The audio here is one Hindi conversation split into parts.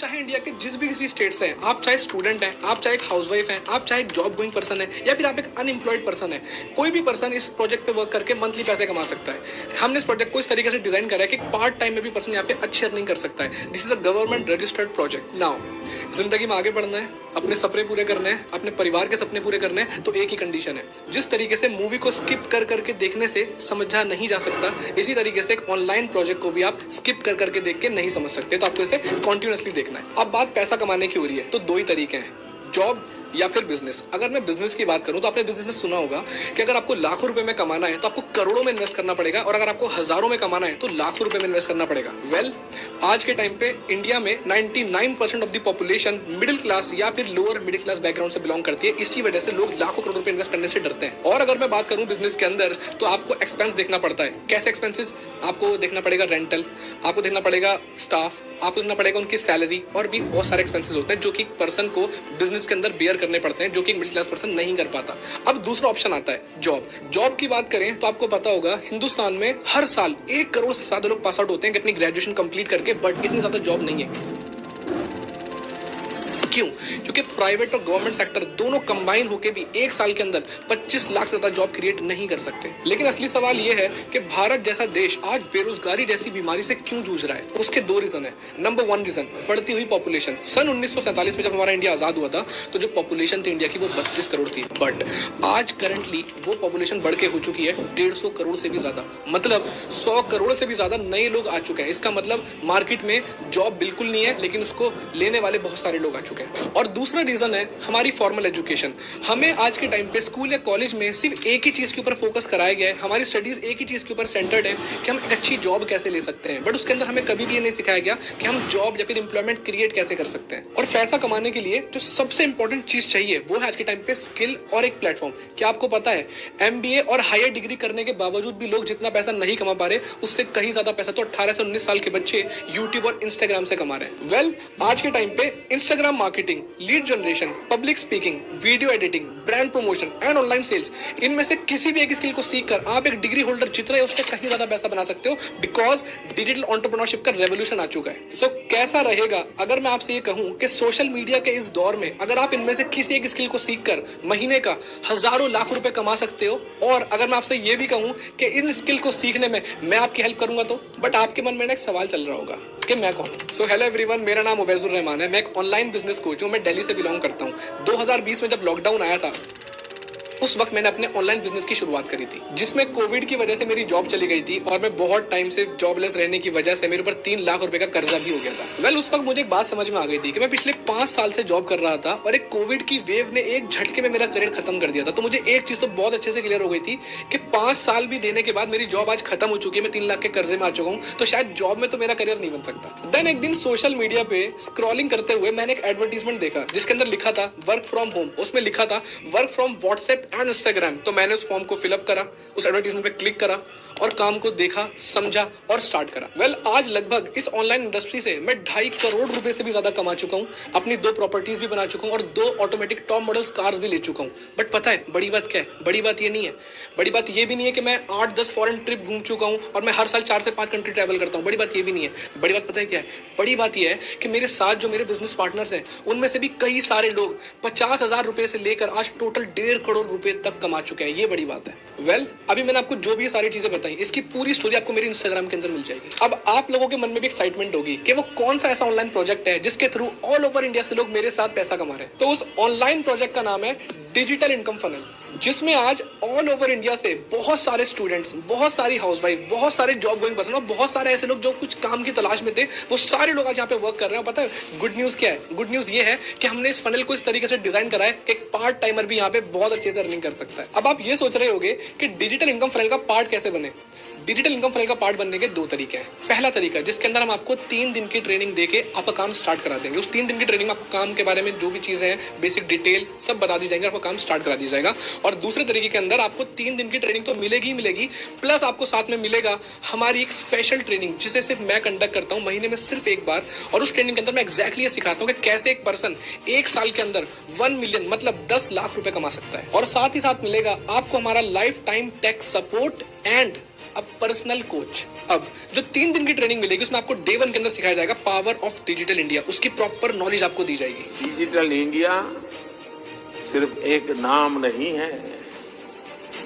चाहे इंडिया के जिस भी किसी स्टेट से हैं, आप चाहे स्टूडेंट हैं, आप चाहे एक हाउसवाइफ हैं, आप चाहे एक जॉब गोइंग पर्सन है या फिर आप एक अनएम्प्लॉयड पर्सन है, कोई भी पर्सन इस प्रोजेक्ट पे वर्क करके मंथली पैसे कमा सकता है। हमने इस प्रोजेक्ट को इस तरीके से डिजाइन करा है कि पार्ट टाइम में भी पर्सन यहाँ पे अच्छी अर्निंग कर सकता है। This is a government registered project. Now जिंदगी में आगे बढ़ना है, अपने सपने पूरे करने हैं, अपने परिवार के सपने पूरे करने हैं, तो एक ही कंडीशन है, जिस तरीके से मूवी को स्किप कर करके देखने से समझा नहीं जा सकता, इसी तरीके से एक ऑनलाइन प्रोजेक्ट को भी आप स्किप कर करके देख के नहीं समझ सकते। तो आपको इसे कॉन्टिन्यूसली देखना है। अब बात पैसा कमाने की हो रही है, तो दो ही तरीके हैं, जॉब या फिर बिजनेस। अगर मैं बिजनेस की बात करूं तो आपने बिजनेस में सुना होगा कि अगर आपको लाखों रुपए में कमाना है तो आपको करोड़ों में इन्वेस्ट करना पड़ेगा, और अगर आपको हजारों में कमाना है तो लाखों रुपए में इन्वेस्ट करना पड़ेगा। वेल, आज के टाइम पे इंडिया में 99% of the population middle class या फिर लोअर मिडिल क्लास बैकग्राउंड से बिलोंग करती है। इसी वजह से लोग लाखों करोड़ रुपए इन्वेस्ट करने से डरते हैं। और अगर मैं बात करूं बिजनेस के अंदर, तो आपको एक्सपेंस देखना पड़ता है। कैसे एक्सपेंसेस? आपको देखना पड़ेगा रेंटल, आपको देखना पड़ेगा स्टाफ, आपको देखना पड़ेगा उनकी सैलरी, और भी बहुत सारे एक्सपेंसेस होते हैं जो कि पर्सन को बिजनेस के अंदर बेयर करने पड़ते हैं, जो कि मिडिल क्लास पर्सन नहीं कर पाता। अब दूसरा ऑप्शन आता है जॉब। जॉब की बात करें तो आपको पता होगा हिंदुस्तान में हर साल 1 करोड़ से ज्यादा लोग पास आउट होते हैं अपनी ग्रेजुएशन कंप्लीट करके, बट इतनी ज्यादा जॉब नहीं है। क्यों? क्योंकि प्राइवेट और गवर्नमेंट सेक्टर दोनों कंबाइन होकर भी एक साल के अंदर 25 लाख से ज्यादा जॉब क्रिएट नहीं कर सकते। लेकिन असली सवाल यह है कि भारत जैसा देश आज बेरोजगारी जैसी बीमारी से क्यों जूझ रहा है? उसके दो रीजन है। नंबर 1 रीजन, बढ़ती हुई पॉपुलेशन। सन 1947 में जब हमारा इंडिया आजाद हुआ था तो जो पॉपुलेशन थी इंडिया की वो 32 करोड़ थी, बट आज करंटली वो पॉपुलेशन बढ़ के हो चुकी है 150 करोड़ से भी ज्यादा। मतलब 100 करोड़ से भी ज्यादा नए लोग आ चुके हैं। इसका मतलब मार्केट में जॉब बिल्कुल नहीं है, लेकिन उसको लेने वाले बहुत सारे लोग आ चुके हैं। और दूसरा रीजन है हमारी फॉर्मल एजुकेशन। हमें आज के टाइम पे स्कूल या कॉलेज में सिर्फ एक ही चीज के ऊपर फोकस कराया गया है, हमारी स्टडीज एक ही चीज के ऊपर सेंटर्ड है कि हम एक अच्छी जॉब कैसे ले सकते हैं, बट उसके अंदर हमें कभी भी ये नहीं सिखाया गया कि हम जॉब या फिर एम्प्लॉयमेंट क्रिएट कैसे कर सकते हैं। और पैसा कमाने के लिए जो सबसे इंपॉर्टेंट चीज चाहिए वो है आज के टाइम पे स्किल और एक प्लेटफॉर्म। क्या आपको पता है एमबीए और हायर डिग्री करने के बावजूद भी लोग जितना पैसा नहीं कमा पा रहे, उससे कहीं ज्यादा पैसा तो 18 से 19 साल के बच्चे यूट्यूब और इंस्टाग्राम से कमा रहे हैं। वेल, आज के टाइम पे Instagram marketing, lead generation, public speaking, video editing, brand promotion and online sales, इनमें से किसी भी एक स्किल को सीखकर आप एक डिग्री होल्डर जितना है उससे कहीं ज्यादा पैसा बना सकते हो, बिकॉज डिजिटल एंटरप्रेन्योरशिप का रेवोल्यूशन आ चुका है। सो कैसा रहेगा अगर मैं आपसे ये कहूं कि सोशल मीडिया के इस दौर में अगर आप इनमें से किसी एक स्किल को सीखकर महीने का हजारों लाखों रुपए कमा सकते हो, और अगर मैं आपसे ये भी कहूं कि इन स्किल को सीखने में मैं आपकी हेल्प करूंगा, तो बट आपके मन में एक सवाल चल रहा होगा कि मैं कौन हूं। सो हेलो एवरीवन, मेरा नाम उबैजुर रहमान है। मैं एक ऑनलाइन बिजनेस कोच हूं, मैं दिल्ली से बिलोंग करता हूं। 2020 में जब लॉकडाउन आया था उस वक्त मैंने अपने ऑनलाइन बिजनेस की शुरुआत करी थी, जिसमें कोविड की वजह से मेरी जॉब चली गई थी और मैं बहुत टाइम से जॉबलेस रहने की वजह से मेरे ऊपर 3 लाख रुपए का कर्जा भी हो गया था। वेल, उस वक्त मुझे एक बात समझ में आ गई थी कि मैं पिछले 5 साल से जॉब कर रहा था और एक कोविड की वेव ने एक झटके में मेरा करियर खत्म कर दिया था। तो मुझे एक चीज तो बहुत अच्छे से क्लियर हो गई थी कि 5 साल भी देने के बाद मेरी जॉब आज खत्म हो चुकी है, मैं 3 लाख के कर्जे में आ चुका हूँ, तो शायद जॉब में तो मेरा करियर नहीं बन सकता। देन एक दिन सोशल मीडिया पे स्क्रॉलिंग करते हुए मैंने एक एडवर्टीजमेंट देखा जिसके अंदर लिखा था वर्क फ्रॉम होम। उसमें लिखा था work from WhatsApp and Instagram. तो मैंने उस फॉर्म को फिलअप करा, उस एडवर्टाइजमेंट पे क्लिक करा और काम को देखा, समझा और स्टार्ट करा। वेल, आज लगभग इस ऑनलाइन इंडस्ट्री से मैं 2.5 करोड़ रुपए से भी ज्यादा कमा चुका हूँ, अपनी 2 प्रॉपर्टीज भी बना चुका हूँ और 2 ऑटोमेटिक टॉप मॉडल्स कार्स भी ले चुका हूँ। बट पता है बड़ी बात क्या है? बड़ी बात ये नहीं है, बड़ी बात ये भी नहीं है कि मैं 8-10 फॉरेन ट्रिप घूम चुका हूँ और मैं हर साल 4 से 5 कंट्री ट्रैवल करता हूँ। बड़ी बात ये भी नहीं है। बड़ी बात पता है क्या है? बड़ी बात ये है कि मेरे साथ जो मेरे बिजनेस पार्टनर्स हैं उनमें से भी कई सारे लोग 50,000 रुपए से लेकर आज टोटल 1.5 करोड़ रुपए तक कमा चुके हैं। ये बड़ी बात है। वेल, अभी मैंने आपको जो भी सारी चीजें बताई इसकी पूरी स्टोरी आपको मेरे इंस्टाग्राम के अंदर मिल जाएगी। अब आप लोगों के मन में भी एक्साइटमेंट होगी कि वो कौन सा ऐसा ऑनलाइन प्रोजेक्ट है जिसके थ्रू ऑल ओवर इंडिया से लोग मेरे साथ पैसा कमा रहे हैं। तो उस ऑनलाइन प्रोजेक्ट का नाम है डिजिटल इनकम फनल, जिसमें आज ऑल ओवर इंडिया से बहुत सारे स्टूडेंट्स, बहुत सारी हाउसवाइफ, बहुत सारे जॉब गोइंग पर्सन और बहुत सारे ऐसे लोग जो कुछ काम की तलाश में थे, वो सारे लोग आज यहाँ पे वर्क कर रहे हैं। पता है गुड न्यूज क्या है? गुड न्यूज ये है कि हमने इस फनल को इस तरीके से डिजाइन करा है कि एक पार्ट टाइमर भी यहाँ पे बहुत अच्छे से अर्निंग कर सकता है। अब आप ये सोच रहे होंगे कि डिजिटल इनकम फनल का पार्ट कैसे बने। डिजिटल इनकम फनल का पार्ट बनने के 2 तरीके हैं। पहला तरीका जिसके अंदर हम आपको 3 दिन की ट्रेनिंग देके आपका काम स्टार्ट करा देंगे। उस 3 दिन की ट्रेनिंग में आपको काम के बारे में जो भी चीजें हैं बेसिक डिटेल सब बता दी जाएंगे, आपको काम स्टार्ट करा दिया जाएगा। और दूसरे तरीके के अंदर आपको 3 दिन की ट्रेनिंग तो मिलेगी ही मिलेगी, प्लस आपको साथ में मिलेगा हमारी एक स्पेशल ट्रेनिंग जिसे सिर्फ मैं कंडक्ट करता हूँ महीने में सिर्फ एक बार। और उस ट्रेनिंग के अंदर मैं एक्जैक्टली ये सिखाता हूँ कि कैसे एक पर्सन 1 साल के अंदर 1 मिलियन मतलब 10 लाख रुपए कमा सकता है। और साथ ही साथ मिलेगा आपको हमारा lifetime tech support and अब पर्सनल कोच। अब जो 3 दिन की ट्रेनिंग मिलेगी उसमें आपको डे 1 के अंदर सिखाया जाएगा पावर ऑफ डिजिटल इंडिया, उसकी प्रॉपर नॉलेज आपको दी जाएगी। डिजिटल इंडिया सिर्फ एक नाम नहीं है,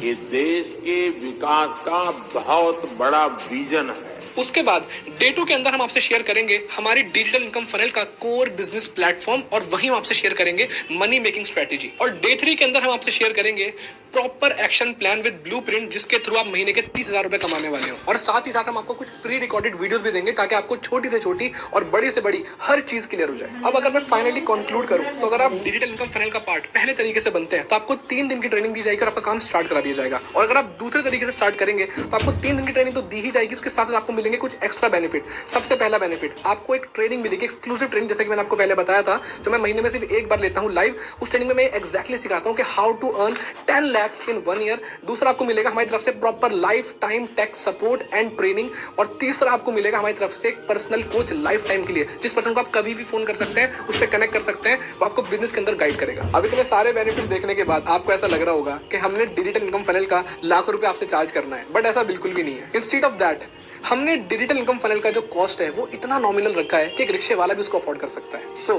ये देश के विकास का बहुत बड़ा विजन है। उसके बाद डे 2 के अंदर हम आपसे शेयर करेंगे हमारी डिजिटल इनकम फनल का कोर बिजनेस प्लेटफॉर्म, और वहीं हम आपसे शेयर करेंगे मनी मेकिंग स्ट्रेटेजी। और डे 3 के अंदर हम आपसे शेयर करेंगे proper action plan with blueprint, जिसके थ्रू आप महीने के 30,000 रुपए कमाने वाले हो। और साथ ही साथ हम आपको कुछ प्री रिकॉर्डेड वीडियोस भी देंगे ताकि आपको छोटी से छोटी और बड़ी से बड़ी हर चीज क्लियर हो जाए। अब अगर मैं फाइनली कंक्लूड करूं तो अगर आप डिजिटल इनकम फनल का पार्ट पहले तरीके से बनते हैं तो आपको 3 दिन की ट्रेनिंग दी जाएगी और आपका काम स्टार्ट करा दिया जाएगा। और अगर आप दूसरे तरीके से स्टार्ट करेंगे तो आपको 3 दिन की ट्रेनिंग तो दी ही जाएगी, उसके साथ साथ आपको मिलेंगे कुछ एक्स्ट्रा बेनिफिट। सबसे पहला बेनिफिट, आपको एक ट्रेनिंग मिलेगी, एक्सक्लूसिव ट्रेनिंग, जैसे कि मैंने आपको पहले बताया था, जो मैं महीने में सिर्फ एक बार लेता हूं लाइव। उस ट्रेनिंग में मैं एग्जैक्टली सिखाता हूं कि how to earn 10 lakhs in 1 year. दूसरा आपको मिलेगा हमारी तरफ से proper lifetime tech support and training. और तीसरा आपको मिलेगा हमारी तरफ से एक पर्सनल कोच लाइफ टाइम के लिए, जिस पर्सन को आप कभी भी फोन कर सकते हैं, उससे कनेक्ट कर सकते हैं, वो आपको बिजनेस के अंदर गाइड करेगा। अब इतने सारे बेनिफिट्स देखने के बाद आपको ऐसा लग रहा होगा कि हमने डिजिटल इनकम फनल का लाखों रुपए आपसे चार्ज करना है, बट ऐसा बिल्कुल भी नहीं है। इंस्टेड ऑफ दैट हमने डिजिटल इनकम फनल का जो कॉस्ट है वो इतना नॉमिनल रखा है कि एक रिक्शे वाला भी उसको अफोर्ड कर सकता है। सो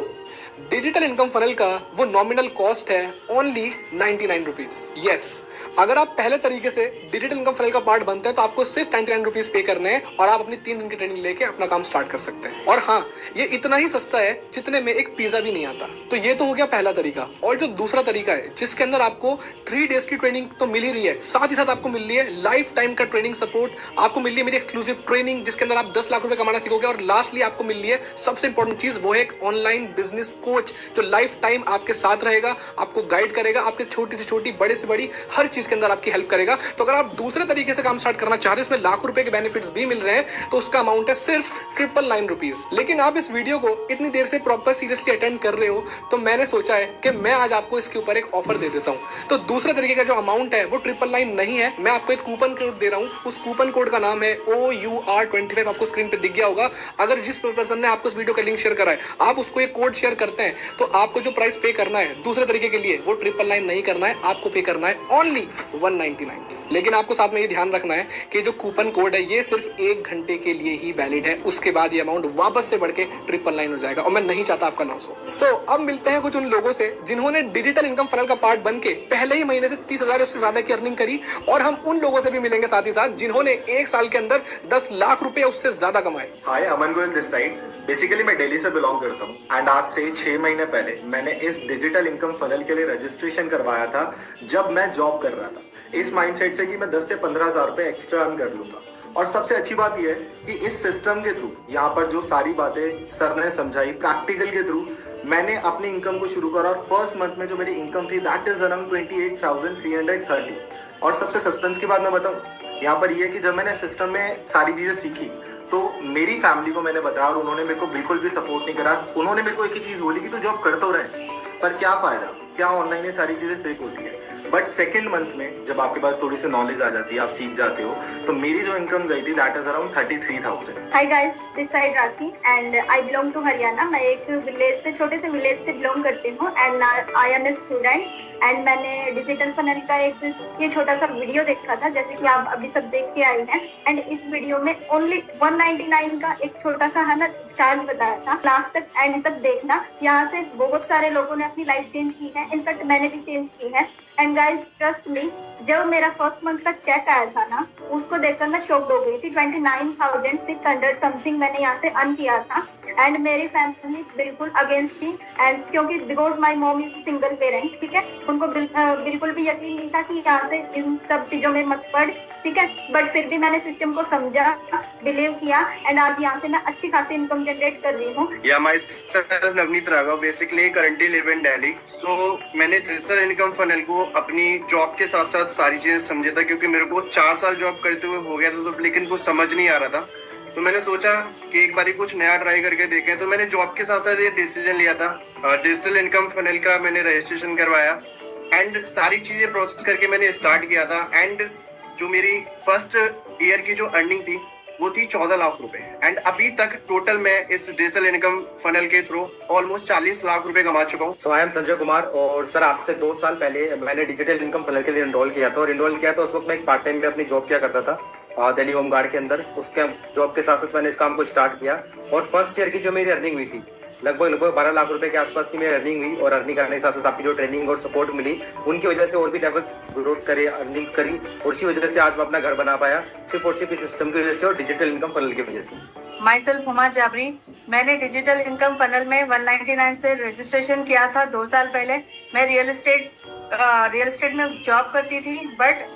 डिजिटल इनकम फनल का वो नॉमिनल कॉस्ट है ओनली 99 रुपीज। यस, अगर आप पहले तरीके से डिजिटल इनकम फनल का पार्ट बनते हैं तो आपको सिर्फ 99 रुपीज पे करने हैं और आप अपनी 3 दिन की ट्रेनिंग लेके अपना काम स्टार्ट कर सकते हैं। और हाँ, ये इतना ही सस्ता है जितने में एक पिज्जा भी नहीं आता। तो ये तो हो गया पहला तरीका। और जो दूसरा तरीका है जिसके अंदर आपको 3 डेज की ट्रेनिंग तो मिल ही रही है, साथ ही साथ आपको मिल रही है लाइफ टाइम का ट्रेनिंग सपोर्ट, आपको मिल रही है मेरी एक्सक्लूसिव ट्रेनिंग जिसके अंदर आप 10 लाख रुपए कमाना सीखोगे, और लास्टली आपको मिल रही है सबसे इंपॉर्टेंट चीज, वो है एक ऑनलाइन बिजनेस कोच जो लाइफ टाइम आपके साथ रहेगा, आपको गाइड करेगा, आपके छोटी से छोटी बड़े से बड़ी हर चीज के अंदर आपकी हेल्प करेगा। तो अगर आप दूसरे तरीके से काम स्टार्ट करना चाह रहे हैं, इसमें लाखों रुपए के बेनिफिट्स भी मिल रहे हैं, तो उसका अमाउंट है सिर्फ 999 रुपीज। लेकिन आप इस वीडियो को इतनी देर से प्रॉपर सीरियसली अटेंड कर रहे हो, तो मैंने सोचा है कि मैं आज आपको इसके ऊपर एक ऑफर दे देता हूं। तो दूसरे तरीके का जो अमाउंट है वो 999 नहीं है, मैं आपको एक कूपन कोड दे रहा हूं। उस कूपन कोड का नाम है OUR25, आपको स्क्रीन पे दिख गया होगा। अगर जिस पर्सन ने आपको इस वीडियो का लिंक शेयर करा है, आप उसको एक कोड शेयर करते हैं, तो आपको जो प्राइस पे करना है दूसरे तरीके के लिए वो 999 नहीं करना है, आपको पे करना है ओनली 199। लेकिन आपको साथ में ये ध्यान रखना है कि जो कूपन कोड है ये सिर्फ 1 घंटे के लिए ही वैलिड है, उसके बाद ये अमाउंट वापस से बढ़ के 999 हो जाएगा, और मैं नहीं चाहता आपका लॉस हो। सो अब मिलते हैं कुछ उन लोगों से जिन्होंने डिजिटल इनकम फनल का पार्ट बन के पहले ही महीने से 30,000 उससे ज्यादा की अर्निंग करी, और हम उन लोगों से भी मिलेंगे साथ ही साथ जिन्होंने 1 साल के अंदर 10 लाख रुपए उससे ज्यादा कमाए। हाय, अमन गोयल दिस साइड। बेसिकली मैं दिल्ली से बिलोंग करता हूँ एंड आज से 6 महीने पहले मैंने इस डिजिटल इनकम फनल के लिए रजिस्ट्रेशन करवाया था जब मैं जॉब कर रहा था, इस माइंडसेट से कि मैं 10 से 15,000 रुपए एक्स्ट्रा अर्न कर लूंगा। और सबसे अच्छी बात यह है कि इस सिस्टम के थ्रू यहाँ पर जो सारी बातें सर ने समझाई प्रैक्टिकल के थ्रू, मैंने अपनी इनकम को शुरू करा और फर्स्ट मंथ में जो मेरी इनकम थी दैट इज अराउंड 28,330। और सबसे सस्पेंस की बात मैं बताऊं, यहाँ पर यह कि जब मैंने सिस्टम में सारी चीजें सीखी तो मेरी फैमिली को मैंने बताया और उन्होंने मेरे को बिल्कुल भी सपोर्ट नहीं करा। उन्होंने मेरे को एक ही चीज बोली कि तू जॉब कर तो रहे, पर क्या फायदा, क्या ऑनलाइन ये सारी चीजें फेक होती है। बट सेकंड मंथ में जब आपके पास थोड़ी सी नॉलेज आ जाती है, आप सीख जाते हो, तो मेरी जो इनकम गई थी that is around 33,000। Hi guys, this side Rakhi and I belong to Haryana. मैं एक विलेज से, छोटे से विलेज से बिलोंग करती हूँ and I am a student. And मैंने डिजिटल फनल का एक ये छोटा सा वीडियो देखा था, जैसे कि आप अभी सब देख के आए हैं। एंड इस वीडियो में ओनली 199 का एक छोटा सा है ना चार्ज बताया था। लास्ट तक एंड तक देखना, यहाँ से बहुत सारे लोगों ने अपनी लाइफ चेंज की है, इनफैक्ट मैंने भी चेंज की है। एंड गाइज ट्रस्ट मी, जब मेरा फर्स्ट मंथ का चेक आया था ना, उसको देखकर मैं शॉक्ड हो गई थी। 29,600 समथिंग मैंने यहाँ से अर्न किया था। एंड मेरी फैमिली बिल्कुल अगेंस्ट थी, एंड क्योंकि because my mom is single parent, ठीक है, उनको बिल्कुल भी यकीन नहीं था कि यहाँ से इन सब चीजों में मत पड़, ठीक है। बट फिर भी मैंने सिस्टम को समझा, बिलीव किया, एंड आज यहाँ से मैं अच्छी खासी इनकम जनरेट कर रही हूँ। Yeah myself Navneet Raghav, basically currently live in Delhi. So मैंने डिजिटल इनकम फनल को अपनी जॉब के साथ साथ सारी चीजें समझा था, क्योंकि मेरे को 4 साल जॉब करते हुए हो गया था, तो लेकिन कुछ समझ नहीं आ रहा था। तो मैंने सोचा कि एक बारी कुछ नया ट्राई करके देखें। तो मैंने जॉब के साथ साथ ये डिसीजन लिया था, डिजिटल इनकम फनल का मैंने रजिस्ट्रेशन करवाया एंड सारी चीजें प्रोसेस करके मैंने स्टार्ट किया था। एंड जो मेरी फर्स्ट ईयर की जो अर्निंग थी वो थी 14 लाख रुपए। एंड अभी तक टोटल मैं इस डिजिटल इनकम फनल के थ्रू ऑलमोस्ट 40 लाख रुपए कमा चुका हूँ। सो आई एम संजय कुमार, और सर आज से 2 साल पहले मैंने डिजिटल इनकम फनल के लिए इनरोल किया था, और इनरोल किया तो उस वक्त मैं एक पार्ट टाइम में अपनी जॉब किया करता था। दिल्ली होम गार्ड के अंदर। उसके जॉब के साथ साथ मैंने इस काम को स्टार्ट किया और फर्स्ट ईयर की जो मेरी अर्निंग हुई थी लगभग 12 लाख रुपए के आसपास की मेरी अर्निंग हुई। और अर्निंग करने के साथ साथ आपकी जो ट्रेनिंग और सपोर्ट मिली उनकी वजह से और भी लेवल्स ग्रोथ करे, अर्निंग करी और इसी वजह से आज मैं अपना घर बना पाया, सिर्फ और सिर्फ इस सिस्टम की वजह से और डिजिटल इनकम फनल की वजह से। My self Huma जाबरी। मैंने डिजिटल इनकम फनल में 199 से रजिस्ट्रेशन किया था 2 साल पहले। मैं रियल एस्टेट में जॉब करती थी, बट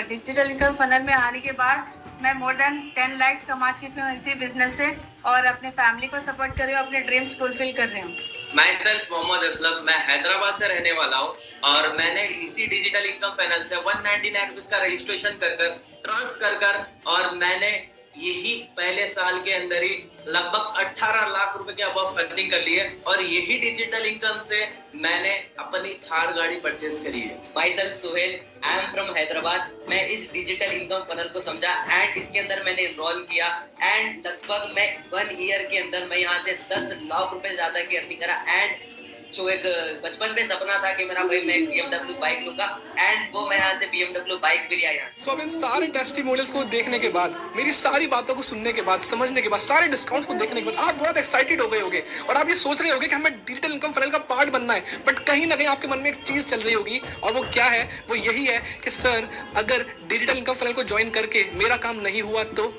डिजिटल इनकम फनल में आने के बाद मैं मोर देन 10 लाख कमा चुकी हूँ इसी बिजनेस से और अपने फैमिली को सपोर्ट कर रही हूँ, अपने ड्रीम्स फुलफिल कर रही हूँ। मैं सेल्फ मोहम्मद असलम, मैं हैदराबाद से रहने वाला हूँ और मैंने इसी डिजिटल इनकम पैनल से 199 रुपीज का रजिस्ट्रेशन कर ट्रांसफर कर और मैंने यही पहले साल के अंदर ही लगभग 18 लाख रुपए के अबव अर्निंग कर ली है और यही डिजिटल इनकम से मैंने अपनी थार गाड़ी परचेस करी है। Myself Suhel, I am from Hyderabad. मैं इस डिजिटल इनकम फनल को समझा एंड इसके अंदर मैंने इनरोल किया एंड लगभग मैं 1 ईयर के अंदर मैं यहाँ से 10 लाख रुपए ज्यादा की अर्निंग करा एंड जो एक बचपन में सपना था कि मेरा भाई मैं BMW बाइक लूंगा एंड वो मैं यहाँ से BMW बाइक भी लिया यहाँ। सो अब इन सारे टेस्टिमोनियल्स को देखने के बाद, मेरी सारी बातों को सुनने के बाद, समझने के बाद, सारे डिस्काउंट्स को देखने के बाद आप बहुत एक्साइटेड हो गए होंगे और आप ये सोच रहे होंगे कि हमें डिजिटल इनकम फनल का पार्ट बनना है। बट कहीं ना कहीं आपके मन में एक चीज चल रही होगी और वो क्या है? वो यही है कि सर अगर डिजिटल इनकम फनल को ज्वाइन करके मेरा काम नहीं हुआ तो,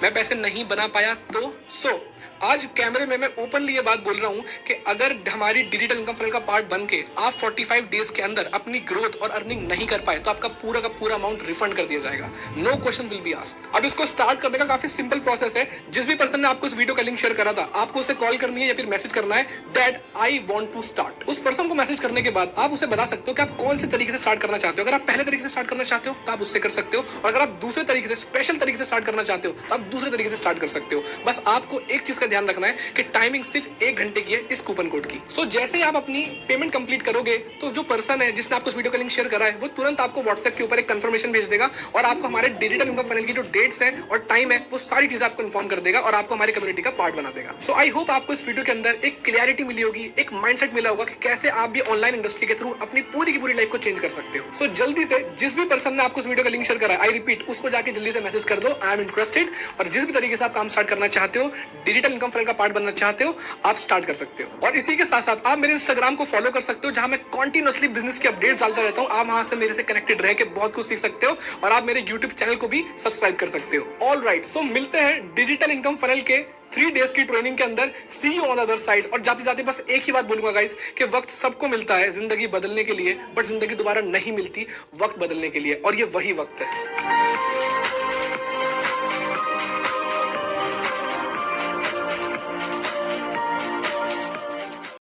मैं पैसे नहीं बना पाया तो आज कैमरे में मैं ओपनली ये बात बोल रहा हूँ कि अगर हमारी डिजिटल इनकम फनल का पार्ट बन के आप 45 डेज के अंदर अपनी ग्रोथ और अर्निंग नहीं कर पाए तो आपका पूरा का पूरा अमाउंट रिफंड कर दिया जाएगा। No question will be asked. अब इसको स्टार्ट करने का काफी सिंपल प्रोसेस है। जिस भी पर्सन ने आपको इस वीडियो का लिंक शेयर करा था, आपको उसे कॉल करनी है या फिर मैसेज करना है that I want to start. उस पर्सन को मैसेज करने के बाद आप उसे बता सकते हो कि आप कौन से तरीके से स्टार्ट करना चाहते हो। अगर आप पहले तरीके से स्टार्ट करना चाहते हो तो आप उससे कर सकते हो और अगर आप दूसरे तरीके से, स्पेशल तरीके से स्टार्ट करना चाहते हो तो आप दूसरे तरीके से स्टार्ट कर सकते हो। बस आपको एक चीज का ध्यान रखना है कि टाइमिंग सिर्फ 1 घंटे की है इस कूपन कोड की। सो जैसे ही आप अपनी पेमेंट कंप्लीट करोगे तो जो पर्सन है जिसने आपको इस वीडियो का लिंक शेयर करा है वो तुरंत आपको व्हाट्सएप के ऊपर एक कंफर्मेशन भेज देगा और आपको हमारे डिजिटल इनकम फनल की जो डेट्स हैं और टाइम है वो सारी चीजें आपको इन्फॉर्म कर देगा और आपको हमारी कम्युनिटी का पार्ट बना देगा। सो आई होप आपको इस वीडियो के अंदर एक क्लैरिटी मिली होगी, एक माइंडसेट मिला होगा कि कैसे आप भी ऑनलाइन इंडस्ट्री के थ्रू अपनी पूरी की पूरी लाइफ को चेंज कर सकते हो। सो जल्दी से जिस भी पर्सन ने आपको इस वीडियो का लिंक शेयर करा है, आई रिपीट, उसको जाके जल्दी से मैसेज कर दो आई एम इंटरेस्टेड। और जिस भी तरीके से आप काम स्टार्ट करना चाहते हो, डिजिटल इनकम फनल का पार्ट बनना चाहते हो, आप स्टार्ट कर सकते हो। और इसी के साथ साथ आप मेरे इंस्टाग्राम को फॉलो कर सकते हो जहां मैं कंटिन्यूअसली बिजनेस की अपडेट्स डालता रहता हूं। आप वहां से मेरे से कनेक्टेड रह के बहुत कुछ सीख सकते हो और आप मेरे यूट्यूब चैनल को भी सब्सक्राइब कर सकते हो। ऑल राइट, सो मिलते हैं डिजिटल इनकम फनल के 3 डेज की ट्रेनिंग के अंदर। सी यू ऑन अदर साइड। और जाते जाते बस एक ही बात बोलूंगा गाइस कि वक्त सबको मिलता है जिंदगी बदलने के लिए, बट जिंदगी दोबारा नहीं मिलती वक्त बदलने के लिए, और ये वही वक्त है।